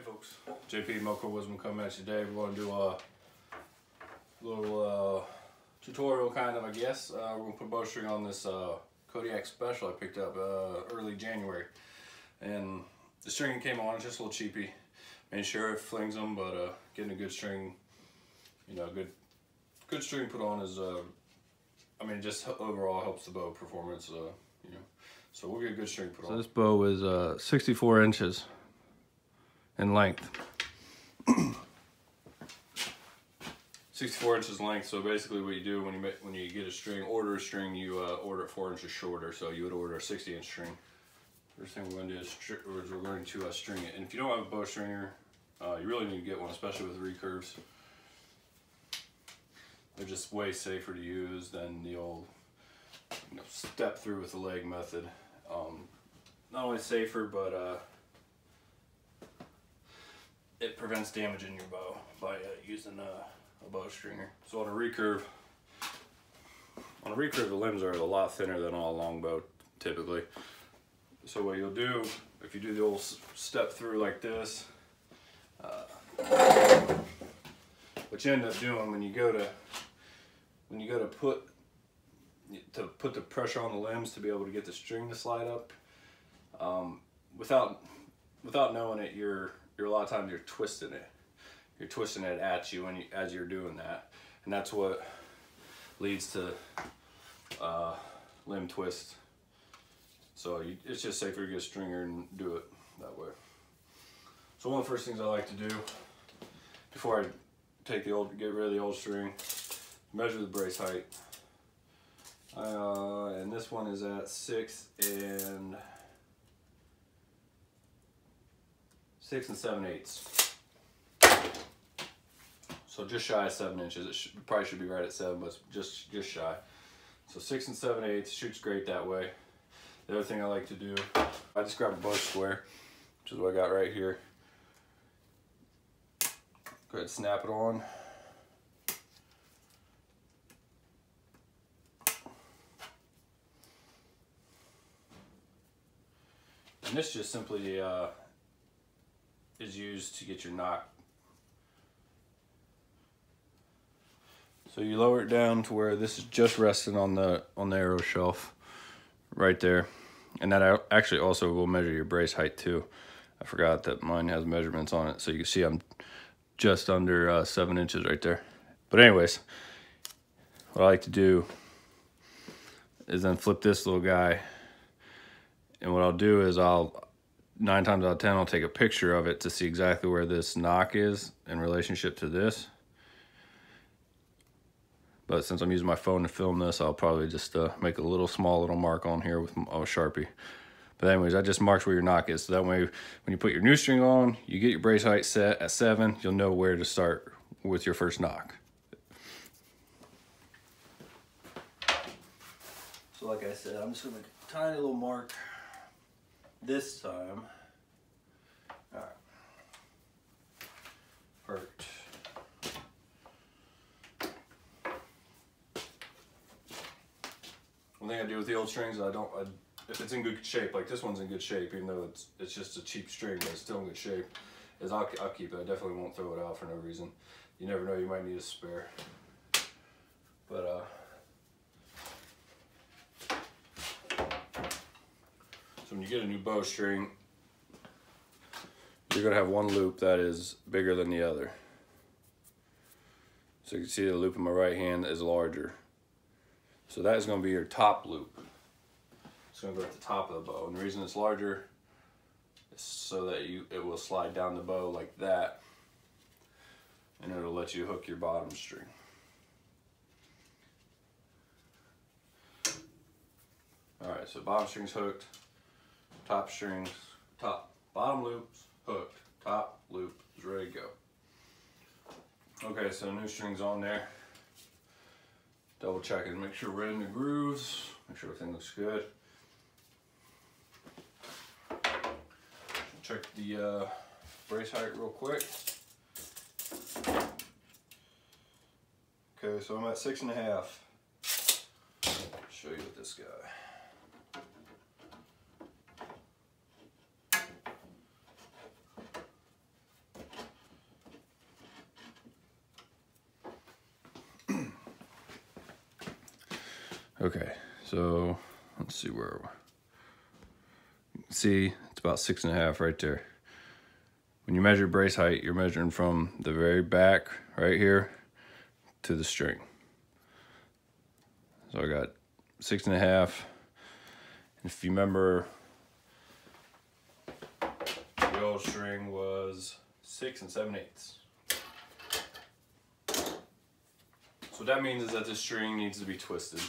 folks, JP Moco Wisdom coming at you today. We're going to do a little tutorial kind of, I guess. We're going to put a bowstring on this Kodiak Special I picked up early January. And the string came on, it's just a little cheapy. Made sure it flings them, but getting a good string, you know, good string put on is, I mean, just overall helps the bow performance, you know. So we'll get a good string put on. So this bow is 64 inches in length. 64 inches length. So basically, what you do when you get a string, order a string, you order it 4 inches shorter. So you would order a 60-inch string. First thing we're going to do is we're going to string it. And if you don't have a bow stringer, you really need to get one, especially with recurves. They're just way safer to use than the old, you know, step through with the leg method. Not only safer, but it prevents damage in your bow by using a bow stringer. So on a recurve, the limbs are a lot thinner than on a longbow typically. So what you'll do, if you do the old step through like this, what you end up doing when you go to put the pressure on the limbs to be able to get the string to slide up, without knowing it, you're a lot of times you're twisting it. You're twisting it at you as you're doing that, and that's what leads to limb twist. So it's just safer to get a stringer and do it that way. So one of the first things I like to do before I get rid of the old string, measure the brace height. And this one is at 6 and 7/8. So just shy of 7 inches. It probably should be right at 7, but it's just shy. So 6 and 7/8 shoots great that way. The other thing I like to do, I just grab a bow square, which is what I got right here. Go ahead and snap it on. And this just simply is used to get your knock. So you lower it down to where this is just resting on the arrow shelf right there. And that actually also will measure your brace height too. I forgot that mine has measurements on it. So you can see I'm just under 7 inches right there. But anyways, what I like to do is then flip this little guy. And what I'll do is 9 times out of 10, I'll take a picture of it to see exactly where this knock is in relationship to this. But since I'm using my phone to film this, I'll probably just make a small little mark on here with a Sharpie. But anyways, that just marks where your knock is. So that way, when you put your new string on, you get your brace height set at 7, you'll know where to start with your first knock. So like I said, I'm just gonna make a tiny little mark this time. All right. Perfect. One thing I do with the old strings, if it's in good shape, like this one's in good shape, even though it's just a cheap string, but it's still in good shape, is I'll keep it. I definitely won't throw it out for no reason. You never know, you might need a spare. But so when you get a new bowstring, you're gonna have one loop that is bigger than the other. So you can see the loop in my right hand is larger. So that is going to be your top loop. It's going to go at the top of the bow. And the reason it's larger is so that it will slide down the bow like that. And it'll let you hook your bottom string. Alright, so bottom string's hooked. Bottom loop's hooked. Top loop is ready to go. Okay, so new string's on there. Double check it, make sure we're in the grooves, make sure everything looks good. Check the brace height real quick. Okay, so I'm at 6.5. Show you with this guy. Okay, so let's see where you can see it's about 6.5 right there. When you measure brace height, you're measuring from the very back right here to the string. So I got 6.5. If you remember, the old string was 6 7/8. So what that means is that this string needs to be twisted.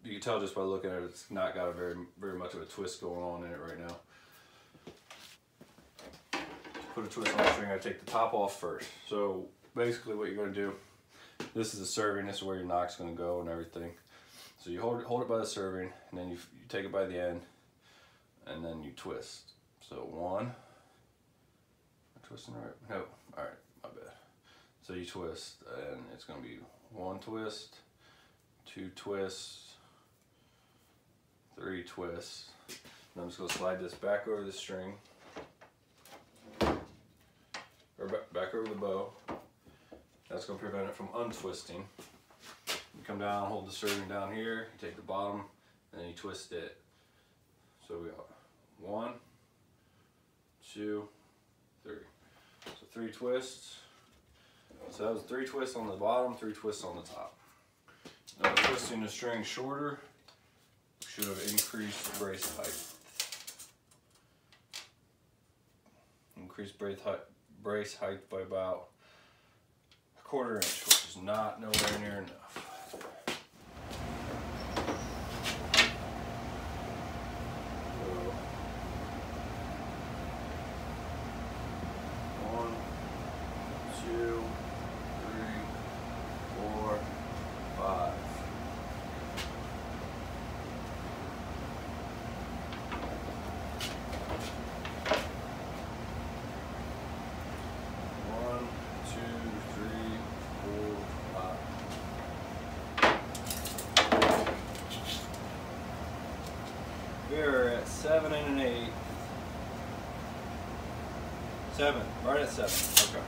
You can tell just by looking at it, it's not got a very much of a twist going on in it right now. To put a twist on the string, I take the top off first. So basically what you're going to do, this is the serving, this is where your knock's going to go and everything. So you hold it by the serving, and then you take it by the end, and then you twist. So one, am I twisting right? No, all right, my bad. So you twist, and it's going to be 1 twist, 2 twists, 3 twists. And I'm just going to slide this back over the string, or back over the bow. That's going to prevent it from untwisting. You come down, hold the serving down here, you take the bottom, and then you twist it. So we got 1, 2, 3. So 3 twists. So that was 3 twists on the bottom, 3 twists on the top. Now twisting the string shorter should have increased brace height. Increased brace height by about 1/4 inch, which is not nowhere near enough. We're at 7 1/8. 7, right at 7. Okay.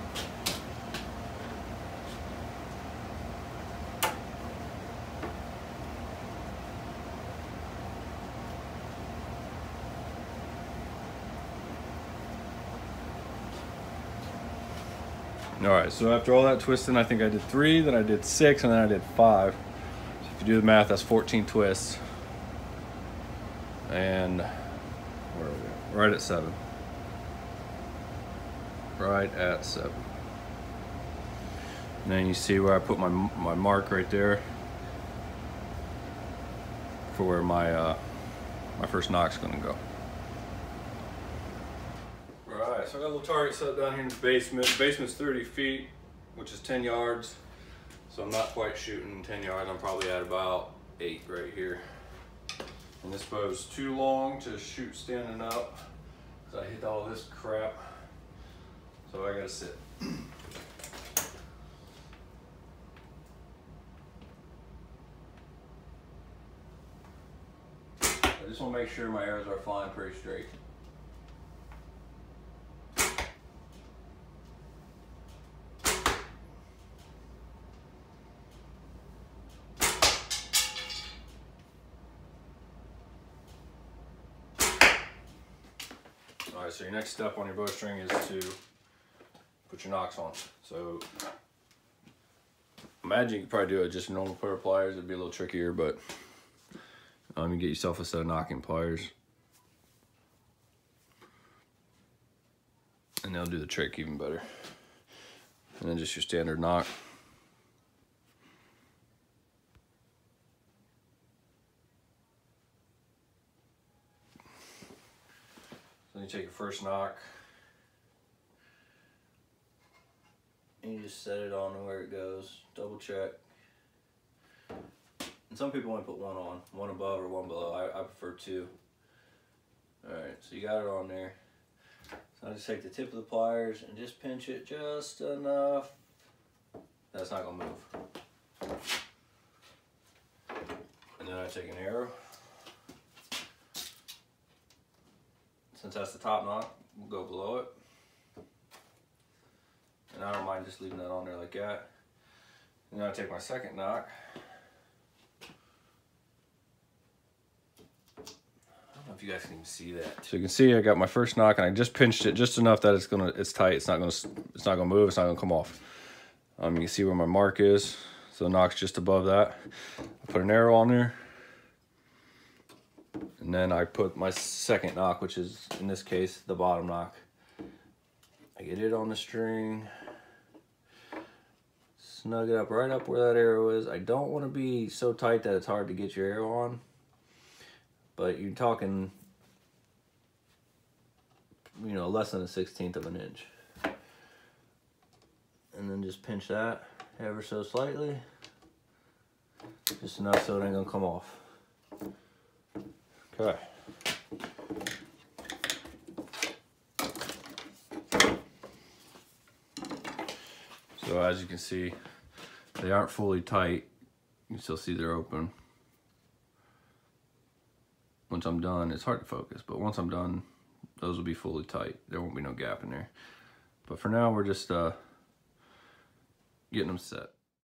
All right, so after all that twisting, I think I did 3, then I did 6, and then I did 5. So if you do the math, that's 14 twists. And where are we? Right at 7. Right at 7. And then you see where I put my mark right there for where my my first knock's gonna go. Alright, so I got a little target set down here in the basement. The basement's 30 feet, which is 10 yards. So I'm not quite shooting 10 yards. I'm probably at about 8 right here. And this bow's too long to shoot standing up, because I hit all this crap. So I gotta sit. I just want to make sure my arrows are flying pretty straight. Alright, so your next step on your bowstring is to put your nocks on. So imagine you could probably do it just a normal pair of pliers. It'd be a little trickier, but you get yourself a set of knocking pliers, and they'll do the trick even better. And then just your standard knock. Then you take your first knock, and you just set it on where it goes. Double check. And some people want to put one on, one above or one below. I prefer 2. Alright, so you got it on there. So I just take the tip of the pliers and just pinch it just enough. That's not going to move. And then I take an arrow. Since that's the top knock, we'll go below it. And I don't mind just leaving that on there like that. And now I take my second knock. I don't know if you guys can even see that. So you can see I got my first knock and I just pinched it just enough that it's tight. It's not gonna move, it's not gonna come off. You can see where my mark is. So the knock's just above that. I put an arrow on there. And then I put my second knock, which is in this case the bottom knock. I get it on the string. Snug it up right up where that arrow is. I don't want to be so tight that it's hard to get your arrow on. But you're talking, you know, less than a 1/16 of an inch. And then just pinch that ever so slightly. Just enough so it ain't gonna come off. Okay. So as you can see, they aren't fully tight. You can still see they're open. Once I'm done, it's hard to focus, but once I'm done, those will be fully tight. There won't be no gap in there. But for now, we're just getting them set.